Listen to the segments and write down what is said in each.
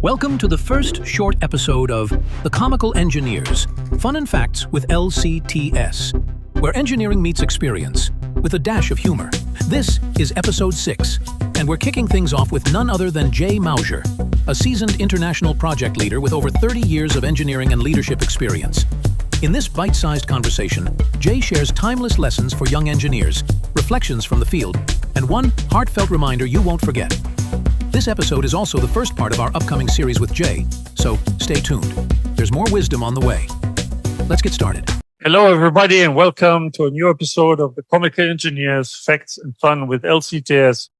Welcome to the first short episode of The Comical Engineers, Fun and Facts with LCTS, where engineering meets experience with a dash of humor. This is episode 6, and we're kicking things off with none other than Moser, a seasoned international project leader with over 30 years of engineering and leadership experience. In this bite-sized conversation, Jay shares timeless lessons for young engineers, reflections from the field, and one heartfelt reminder you won't forget. This episode is also the first part of our upcoming series with Jay, so stay tuned. There's more wisdom on the way. Let's get started. Hello, everybody, and welcome to a new episode of the Comical Engineers, Facts and Fun with LCTS,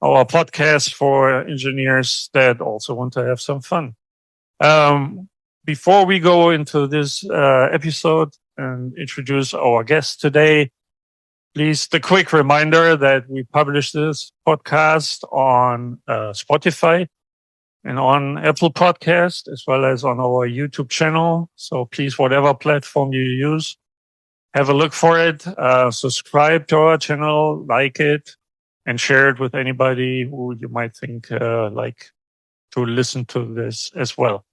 our podcast for engineers that also want to have some fun. Before we go into this episode and introduce our guest today, please, the quick reminder that we publish this podcast on Spotify and on Apple Podcast, as well as on our YouTube channel. So please, whatever platform you use, have a look for it, subscribe to our channel, like it, and share it with anybody who you might think like to listen to this as well.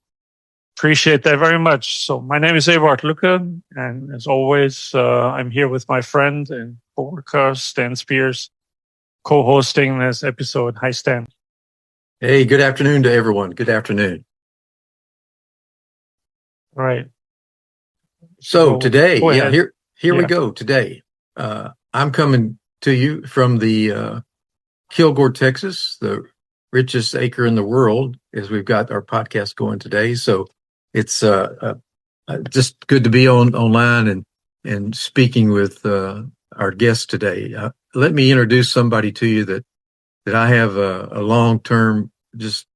Appreciate that very much. So my name is Lucke, and as always, I'm here with my friend and co-worker, Stan Spears, co-hosting this episode. Hi, Stan. Hey, good afternoon to everyone. Good afternoon. All right. So today, here Yeah. we go. Today, I'm coming to you from the Kilgore, Texas, the richest acre in the world, as we've got our podcast going today. So it's just good to be online and speaking with our guest today. Let me introduce somebody to you that I have a long-term, just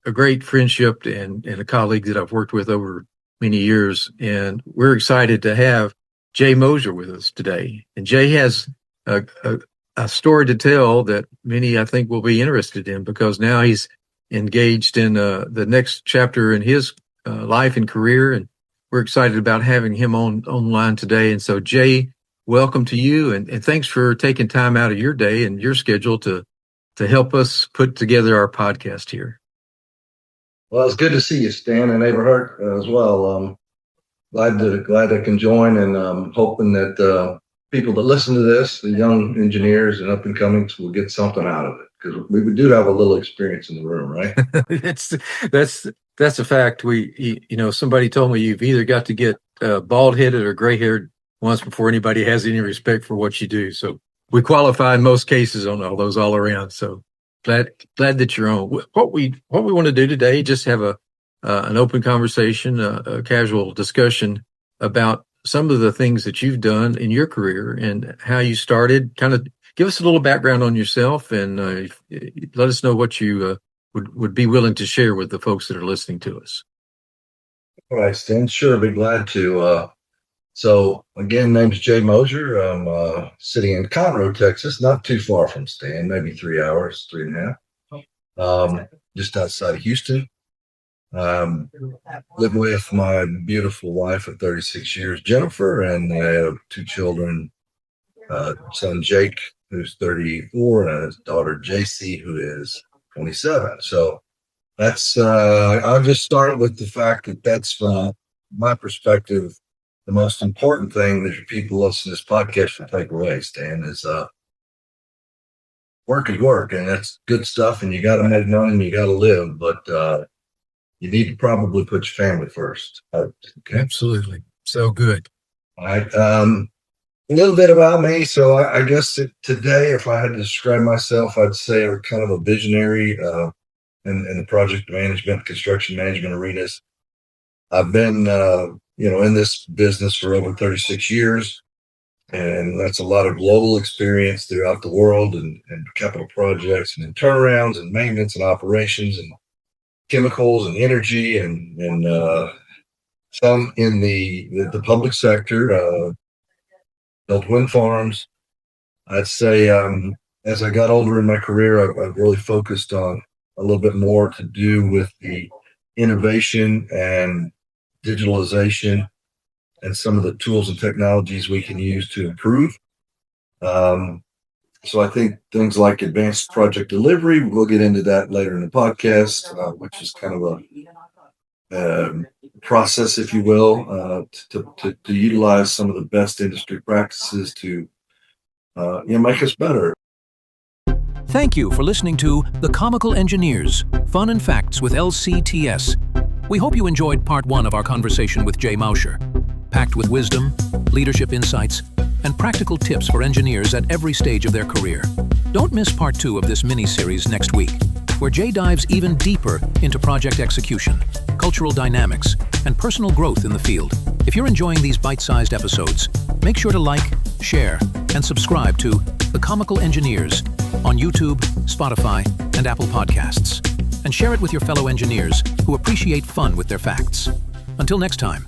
a great friendship and a colleague that I've worked with over many years. And we're excited to have Jay Moser with us today. And Jay has a story to tell that many, I think, will be interested in, because now he's engaged in the next chapter in his life and career. And we're excited about having him online today. And so, Jay, welcome to you. And thanks for taking time out of your day and your schedule to help us put together our podcast here. Well, it's good to see you, Stan, and Eberhard as well. Glad I can join, and hoping that people that listen to this, the young engineers and up and comings, will get something out of it, because we do have a little experience in the room, right? That's a fact. Somebody told me you've either got to get bald headed or gray haired once before anybody has any respect for what you do. So we qualify in most cases on all those all around. So glad that you're on. What we want to do today, just have an open conversation, a casual discussion about some of the things that you've done in your career and how you started. Kind of give us a little background on yourself, and let us know what you would be willing to share with the folks that are listening to us. All right, Stan, sure, be glad to. So again, name's Jay Moser. I'm sitting in Conroe, Texas, not too far from Stan, maybe 3 hours, 3.5, just outside of Houston. Live with my beautiful wife of 36 years, Jennifer, and I have 2 children, son Jake, who's 34, and a daughter JC, who is 27. So that's I'll just start with the fact that that's from my perspective, the most important thing that people listening to this podcast should take away, Stan, is work is work, and that's good stuff, and you got to make money and you got to live, but you need to probably put your family first. Okay. Absolutely. So good. All right. A little bit about me. So I guess today, if I had to describe myself, I'd say I'm kind of a visionary in the project management, construction management arenas. I've been, in this business for over 36 years, and that's a lot of global experience throughout the world, and capital projects and in turnarounds and maintenance and operations and chemicals and energy and some in the public sector, built wind farms. I'd say as I got older in my career, I've really focused on a little bit more to do with the innovation and digitalization and some of the tools and technologies we can use to improve. So I think things like advanced project delivery, we'll get into that later in the podcast, which is kind of a process, if you will, to utilize some of the best industry practices to make us better. Thank you for listening to The Comical Engineers, Fun and Facts with LCTS. We hope you enjoyed part 1 of our conversation with Jay Moser, packed with wisdom, leadership insights, and practical tips for engineers at every stage of their career. Don't miss part 2 of this mini-series next week, where Jay dives even deeper into project execution, cultural dynamics, and personal growth in the field. If you're enjoying these bite-sized episodes, make sure to like, share, and subscribe to The Comical Engineers on YouTube, Spotify, and Apple Podcasts. And share it with your fellow engineers who appreciate fun with their facts. Until next time,